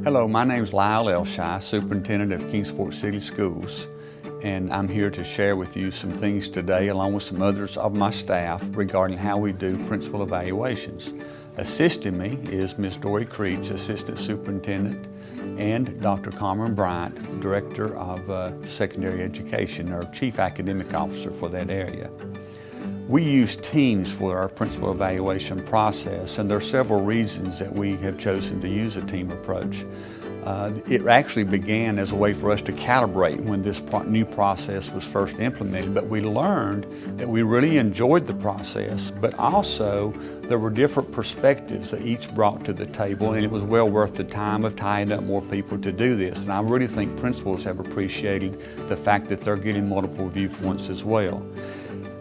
Hello, my name is Lyle Elshie, Superintendent of Kingsport City Schools, and I'm here to share with you some things today along with some others of my staff regarding how we do principal evaluations. Assisting me is Ms. Dory Creech, Assistant Superintendent, and Dr. Cameron Bryant, Director of Secondary Education, or Chief Academic Officer for that area. We use teams for our principal evaluation process, and there are several reasons that we have chosen to use a team approach. It actually began as a way for us to calibrate when this new process was first implemented, but we learned that we really enjoyed the process, but also there were different perspectives that each brought to the table, and it was well worth the time of tying up more people to do this. And I really think principals have appreciated the fact that they're getting multiple viewpoints as well.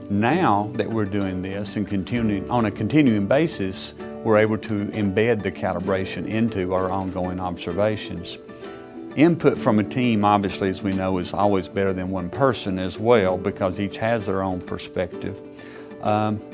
Now that we're doing this and on a continuing basis, we're able to embed the calibration into our ongoing observations. Input from a team, obviously, as we know, is always better than one person as well, because each has their own perspective.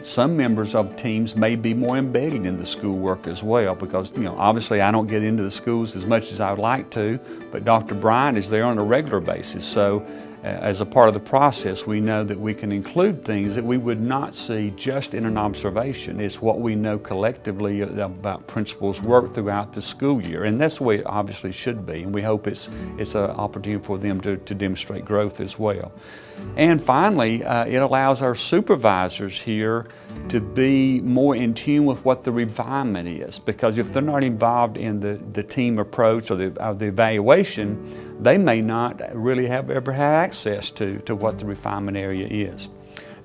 Some members of teams may be more embedded in the schoolwork as well, because obviously I don't get into the schools as much as I would like to, but Dr. Bryant is there on a regular basis. So as a part of the process, we know that we can include things that we would not see just in an observation. It's what we know collectively about principals' work throughout the school year, and that's the way it obviously should be, and we hope it's an opportunity for them to demonstrate growth as well. And finally, it allows our supervisors here to be more in tune with what the refinement is, because if they're not involved in the team approach or the evaluation, they may not really ever have access to what the refinement area is.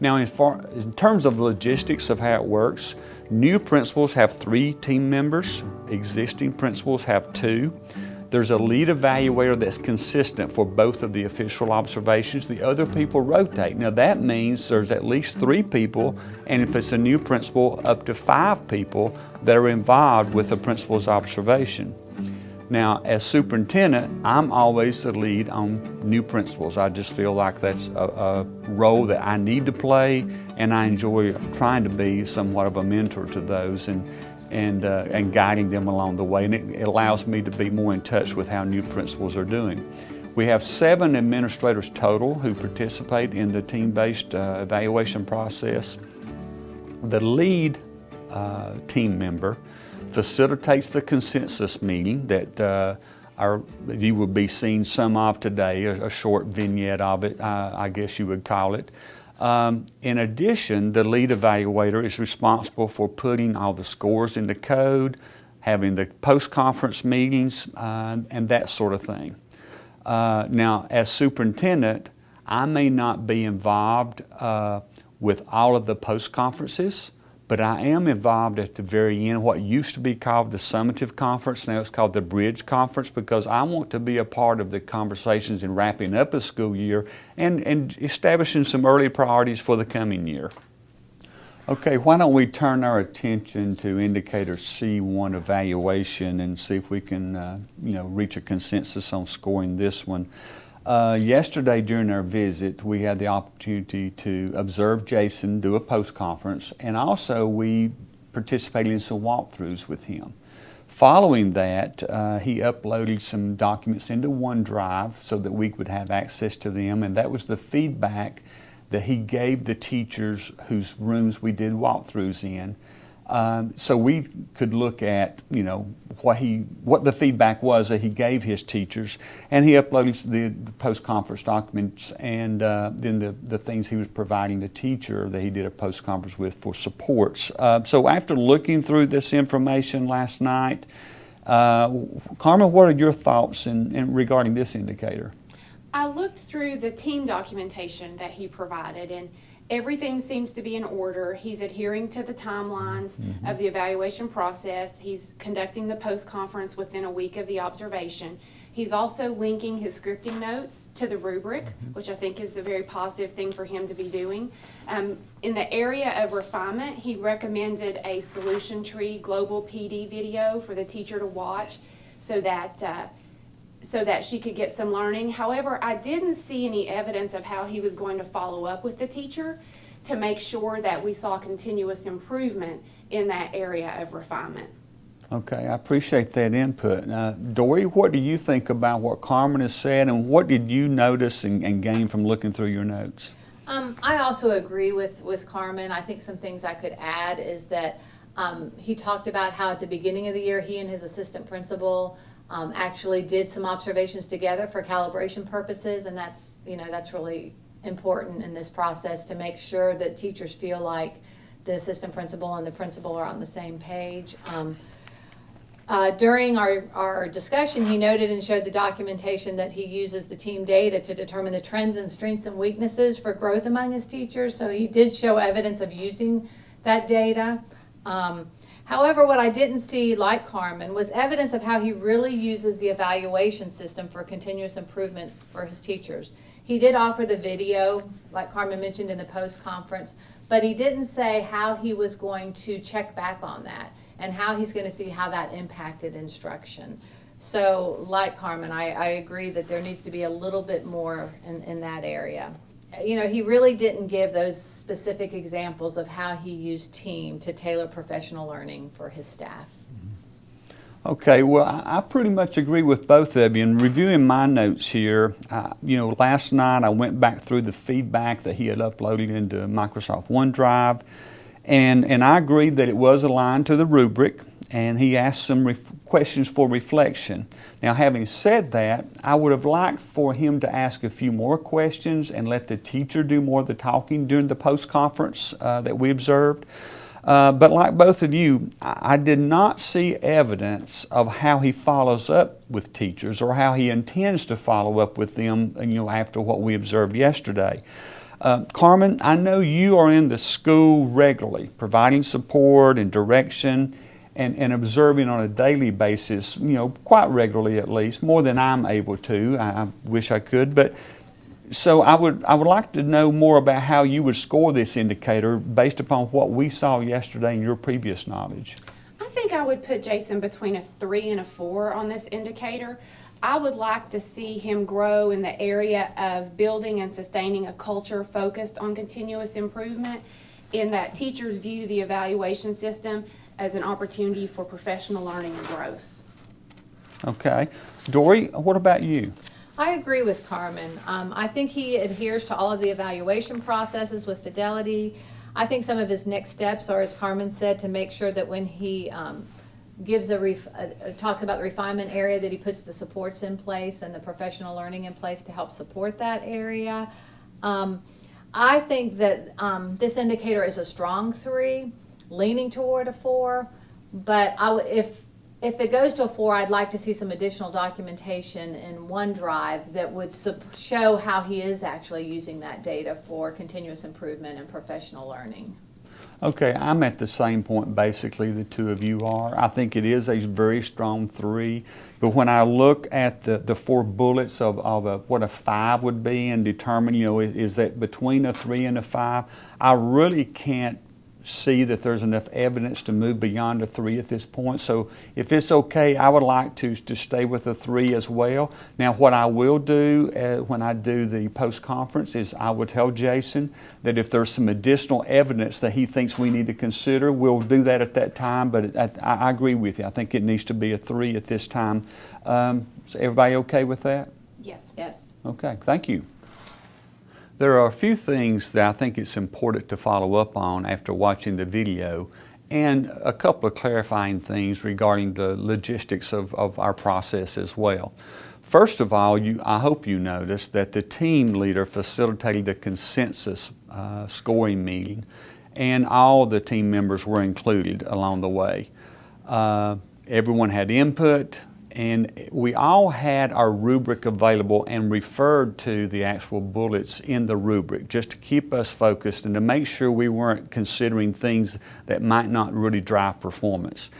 Now, in terms of logistics of how it works, new principals have 3 team members, existing principals have 2. There's a lead evaluator that's consistent for both of the official observations. The other people rotate. Now that means there's at least 3 people, and if it's a new principal, up to 5 people that are involved with the principal's observation. Now, as superintendent, I'm always the lead on new principals. I just feel like that's a role that I need to play, and I enjoy trying to be somewhat of a mentor to those and guiding them along the way. And it allows me to be more in touch with how new principals are doing. We have 7 administrators total who participate in the team-based evaluation process. The lead team member facilitates the consensus meeting that you will be seeing some of today, a short vignette of it, I guess you would call it. In addition, the lead evaluator is responsible for putting all the scores into code, having the post-conference meetings, and that sort of thing. Now, as superintendent, I may not be involved with all of the post-conferences, but I am involved at the very end, what used to be called the summative conference. Now it's called the bridge conference, because I want to be a part of the conversations in wrapping up a school year and establishing some early priorities for the coming year. Okay, why don't we turn our attention to indicator C1 evaluation and see if we can reach a consensus on scoring this one. Yesterday during our visit, we had the opportunity to observe Jason do a post-conference, and also we participated in some walkthroughs with him. Following that, he uploaded some documents into OneDrive so that we would have access to them, and that was the feedback that he gave the teachers whose rooms we did walkthroughs in. So we could look at, what the feedback was that he gave his teachers, and he uploaded the post-conference documents and then the things he was providing the teacher that he did a post-conference with for supports. So after looking through this information last night, Carmen, what are your thoughts regarding this indicator? I looked through the team documentation that he provided, and everything seems to be in order. He's adhering to the timelines of the evaluation process. He's conducting the post-conference within a week of the observation. He's also linking his scripting notes to the rubric, which I think is a very positive thing for him to be doing. In the area of refinement, he recommended a solution tree global PD video for the teacher to watch so that she could get some learning. However, I didn't see any evidence of how he was going to follow up with the teacher to make sure that we saw continuous improvement in that area of refinement. Okay, I appreciate that input. Dory, what do you think about what Carmen has said, and what did you notice and gain from looking through your notes? I also agree with Carmen. I think some things I could add is that he talked about how at the beginning of the year he and his assistant principal actually did some observations together for calibration purposes, and that's really important in this process to make sure that teachers feel like the assistant principal and the principal are on the same page. During our discussion, he noted and showed the documentation that he uses the team data to determine the trends and strengths and weaknesses for growth among his teachers. So he did show evidence of using that data. However, what I didn't see, like Carmen, was evidence of how he really uses the evaluation system for continuous improvement for his teachers. He did offer the video, like Carmen mentioned in the post-conference, but he didn't say how he was going to check back on that and how he's going to see how that impacted instruction. So, like Carmen, I agree that there needs to be a little bit more in that area. He really didn't give those specific examples of how he used team to tailor professional learning for his staff. Okay, well, I pretty much agree with both of you. In reviewing my notes here, last night I went back through the feedback that he had uploaded into Microsoft OneDrive, and I agreed that it was aligned to the rubric, and he asked some questions for reflection. Now, having said that, I would have liked for him to ask a few more questions and let the teacher do more of the talking during the post-conference that we observed. But like both of you, I did not see evidence of how he follows up with teachers or how he intends to follow up with them, after what we observed yesterday. Carmen, I know you are in the school regularly, providing support and direction and observing on a daily basis, quite regularly at least, more than I'm able to. I wish I could, but so I would like to know more about how you would score this indicator based upon what we saw yesterday and your previous knowledge. I think I would put Jason between a 3 and a 4 on this indicator. I would like to see him grow in the area of building and sustaining a culture focused on continuous improvement, in that teachers view the evaluation system as an opportunity for professional learning and growth. Okay. Dory, what about you? I agree with Carmen. I think he adheres to all of the evaluation processes with fidelity. I think some of his next steps are, as Carmen said, to make sure that when he talks about the refinement area, that he puts the supports in place and the professional learning in place to help support that area. I think that this indicator is a strong 3, leaning toward a 4, but if it goes to a 4, I'd like to see some additional documentation in OneDrive that would show how he is actually using that data for continuous improvement and professional learning. Okay, I'm at the same point basically the two of you are. I think it is a very strong 3, but when I look at the 4 bullets of what a 5 would be and determine, is that between a 3 and a 5, I really can't see that there's enough evidence to move beyond a 3 at this point. So if it's okay, I would like to stay with a 3 as well. Now, what I will do when I do the post-conference is I will tell Jason that if there's some additional evidence that he thinks we need to consider, we'll do that at that time, but I agree with you. I think it needs to be a 3 at this time. So everybody okay with that? Yes. Yes. Okay, thank you. There are a few things that I think it's important to follow up on after watching the video, and a couple of clarifying things regarding the logistics of our process as well. First of all, I hope you noticed that the team leader facilitated the consensus scoring meeting, and all the team members were included along the way. Everyone had input, and we all had our rubric available and referred to the actual bullets in the rubric just to keep us focused and to make sure we weren't considering things that might not really drive performance.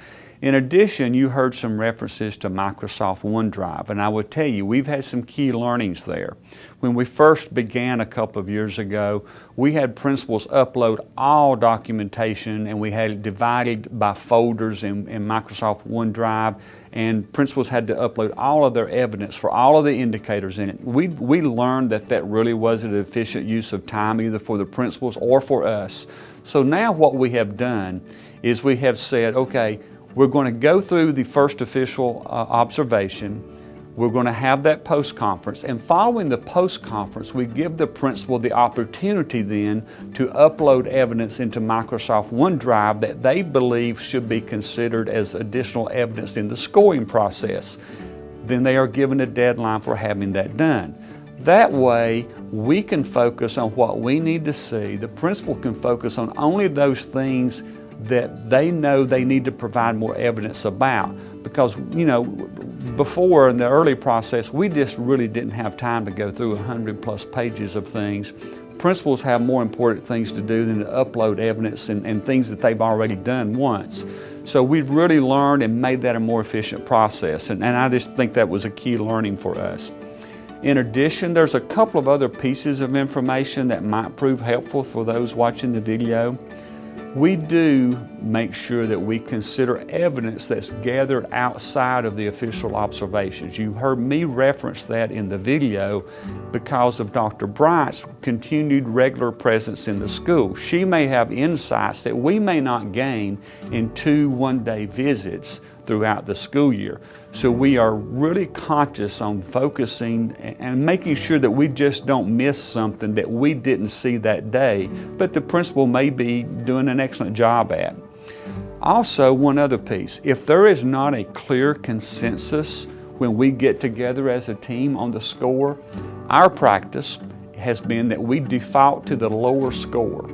In addition, you heard some references to Microsoft OneDrive, and I would tell you, we've had some key learnings there. When we first began a couple of years ago, we had principals upload all documentation, and we had it divided by folders in Microsoft OneDrive, and principals had to upload all of their evidence for all of the indicators in it. We learned that really wasn't an efficient use of time either for the principals or for us. So now what we have done is we have said, okay, We're going to go through the first official observation. We're going to have that post-conference, and following the post-conference, we give the principal the opportunity then to upload evidence into Microsoft OneDrive that they believe should be considered as additional evidence in the scoring process. Then they are given a deadline for having that done. That way, we can focus on what we need to see. The principal can focus on only those things that they know they need to provide more evidence about. Because, you know, before in the early process, we just really didn't have time to go through 100+ pages of things. Principals have more important things to do than to upload evidence and things that they've already done once. So we've really learned and made that a more efficient process, and I just think that was a key learning for us. In addition, there's a couple of other pieces of information that might prove helpful for those watching the video. We do make sure that we consider evidence that's gathered outside of the official observations. You heard me reference that in the video because of Dr. Bright's continued regular presence in the school. She may have insights that we may not gain in 2 one-day visits throughout the school year. So we are really conscious on focusing and making sure that we just don't miss something that we didn't see that day, but the principal may be doing an excellent job at. Also, one other piece, if there is not a clear consensus when we get together as a team on the score, our practice has been that we default to the lower score.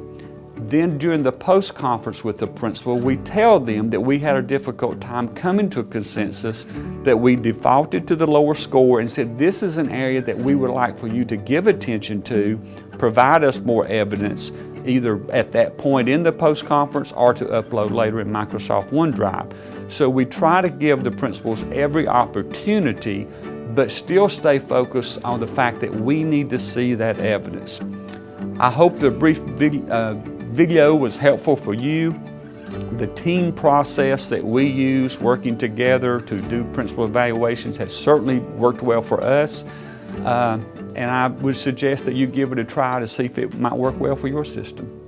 Then during the post-conference with the principal, we tell them that we had a difficult time coming to a consensus, that we defaulted to the lower score and said, this is an area that we would like for you to give attention to, provide us more evidence, either at that point in the post-conference or to upload later in Microsoft OneDrive. So we try to give the principals every opportunity, but still stay focused on the fact that we need to see that evidence. I hope the brief video was helpful for you. The team process that we use working together to do principal evaluations has certainly worked well for us. And I would suggest that you give it a try to see if it might work well for your system.